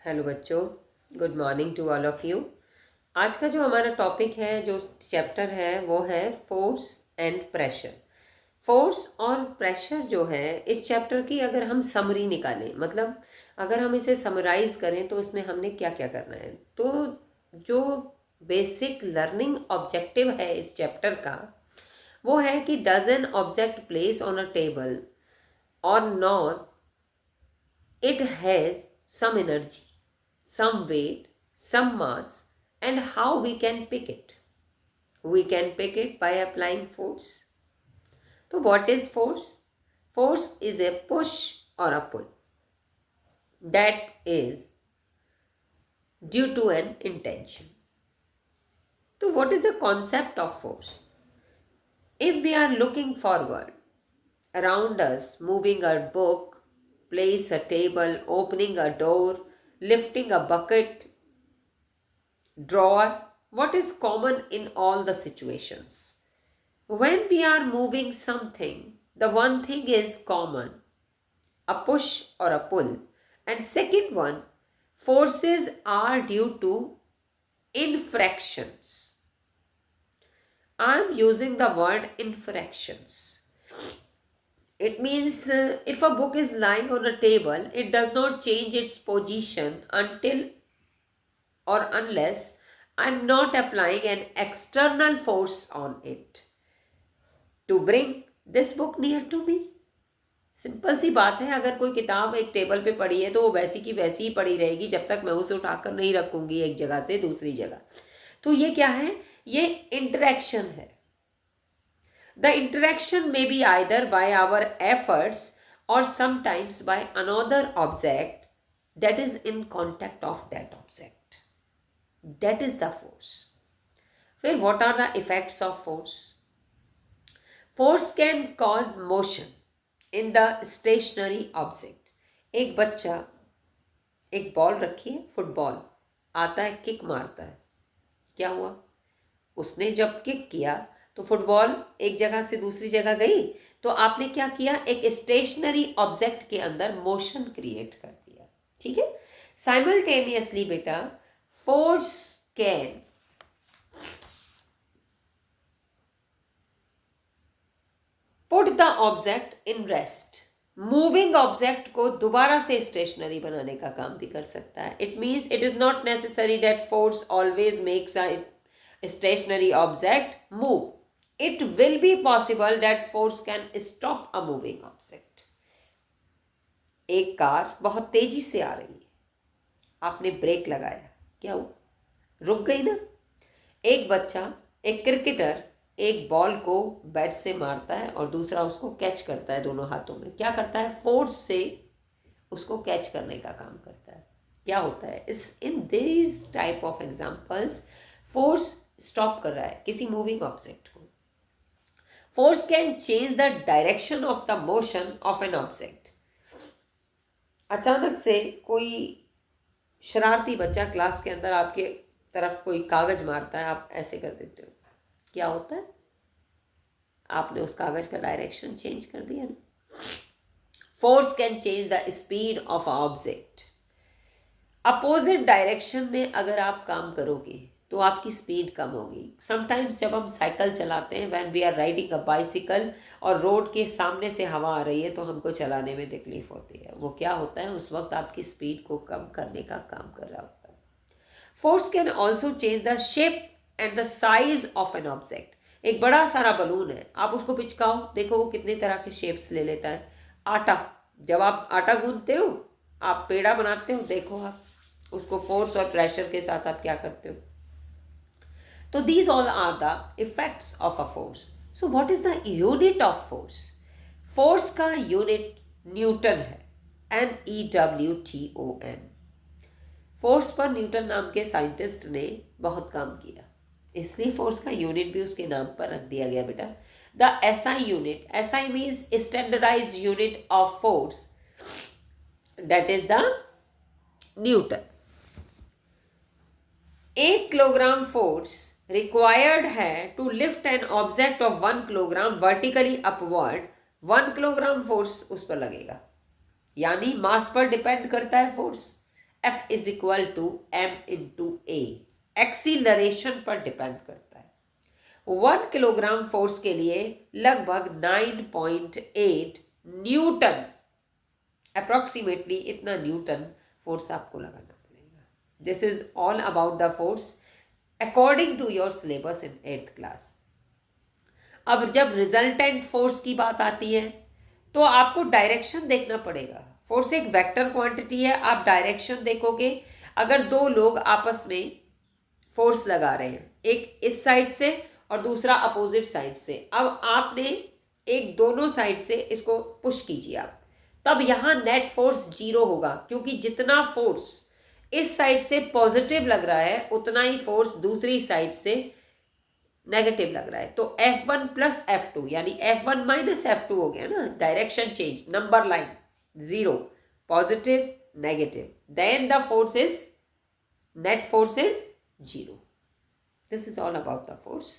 Hello बच्चों, good morning to all of you. आज का जो हमारा टॉपिक है, जो चैप्टर है, वो है फोर्स एंड प्रेशर। फोर्स और प्रेशर जो है इस चैप्टर की अगर हम समरी निकालें, मतलब अगर हम इसे समराइज करें तो इसमें हमने क्या क्या करना है, तो जो बेसिक लर्निंग ऑब्जेक्टिव है इस चैप्टर का वो है कि does an object place on a table और not, it has some energy, some weight, some mass, and how we can pick it. We can pick it by applying force. So, what is force? Force is a push or a pull that is due to an intention. So, what is the concept of force? If we are looking forward, around us, moving a book, place a table, opening a door, lifting a bucket, drawer, what is common in all the situations? When we are moving something, the one thing is common, a push or a pull. And second one, forces are due to infractions. I am using the word infractions. It means if a book is lying on a table, it does not change its position until or unless I'm not applying an external force on it to bring this book near to me. Simple सी बात है, अगर कोई किताब एक table पे पड़ी है तो वो वैसी की वैसी ही पड़ी रहेगी जब तक मैं उसे उठाकर नहीं रखूंगी एक जगह से दूसरी जगह। तो ये क्या है? ये इंटरेक्शन है। द इंटरेक्शन में be either by our efforts और sometimes by another object that is in contact of that object. That is the force. Well, what are the effects of force? Force can cause motion in the stationary object. एक बच्चा एक ball रखी है, football, आता है, kick मारता है, क्या हुआ? उसने जब किक किया तो फुटबॉल एक जगह से दूसरी जगह गई, तो आपने क्या किया? एक स्टेशनरी ऑब्जेक्ट के अंदर मोशन क्रिएट कर दिया। ठीक है। साइमल्टेनियसली बेटा, force can put the object in rest. Moving object को दोबारा से स्टेशनरी बनाने का काम भी कर सकता है। It means it is not necessary that force always makes a stationary object move. It will be possible that force can stop a moving object. एक कार बहुत तेजी से आ रही है, आपने ब्रेक लगाया, क्या हुआ? रुक गई ना। एक बच्चा, एक क्रिकेटर, एक बॉल को बैट से मारता है और दूसरा उसको कैच करता है दोनों हाथों में, क्या करता है? फोर्स से उसको कैच करने का काम करता है। क्या होता है इस in this type of examples? Force stop कर रहा है किसी मूविंग ऑब्जेक्ट को। Force can change the direction of the motion of an object. अचानक से कोई शरारती बच्चा क्लास के अंदर आपके तरफ कोई कागज मारता है, आप ऐसे कर देते हो, क्या होता है? आपने उस कागज का डायरेक्शन चेंज कर दिया ना. Force can change the speed of object. Opposite direction में अगर आप काम करोगे तो आपकी स्पीड कम होगी. समटाइम्स जब हम साइकिल चलाते हैं, when we are riding a bicycle, और रोड के सामने से हवा आ रही है तो हमको चलाने में तकलीफ होती है. वो क्या होता है? उस वक्त आपकी स्पीड को कम करने का काम कर रहा होता है. Force can also change the shape and the size of an object. एक बड़ा सारा बलून है, आप उसको पिचकाओ, देखो वो कितने तरह के शेप्स ले लेता है. आटा, जब आप आटा गूंथते हो, आप पेड़ा बनाते हो, देखो आप उसको फोर्स और प्रेशर के साथ आप क्या करते हो. तो these all are the effects of a force. So what is the unit of force? Force का यूनिट न्यूटन है, NEWTON. फोर्स पर न्यूटन नाम के साइंटिस्ट ने बहुत काम किया, इसलिए फोर्स का यूनिट भी उसके नाम पर रख दिया गया बेटा. The SI unit, SI means standardize unit of force, that is the newton. 1 kilogram force required है to lift an object of 1 kilogram vertically upward. 1 kilogram force उस पर लगेगा, यानी मास पर डिपेंड करता है force. F is equal to m into A. Acceleration पर depend करता है। 1 किलोग्राम फोर्स के लिए लगभग 9.8 न्यूटन, अप्रोक्सीमेटली इतना न्यूटन फोर्स आपको लगाना पड़ेगा। This is all about the force according to your syllabus in 8th class. अब जब रिजल्टेंट फोर्स की बात आती है तो आपको डायरेक्शन देखना पड़ेगा। फोर्स एक वेक्टर क्वांटिटी है, आप डायरेक्शन देखोगे। अगर दो लोग आपस में फोर्स लगा रहे हैं, एक इस साइड से और दूसरा अपोजिट साइड से, अब आपने एक दोनों साइड से इसको पुश कीजिए आप, तब यहाँ नेट फोर्स 0 होगा, क्योंकि जितना फोर्स इस साइड से पॉजिटिव लग रहा है उतना ही फोर्स दूसरी साइड से नेगेटिव लग रहा है। तो F1 प्लस F2 यानी F1 माइनस F2 हो गया ना। Direction change, number line 0, positive negative, then the force is net force is 0। This is all about the force.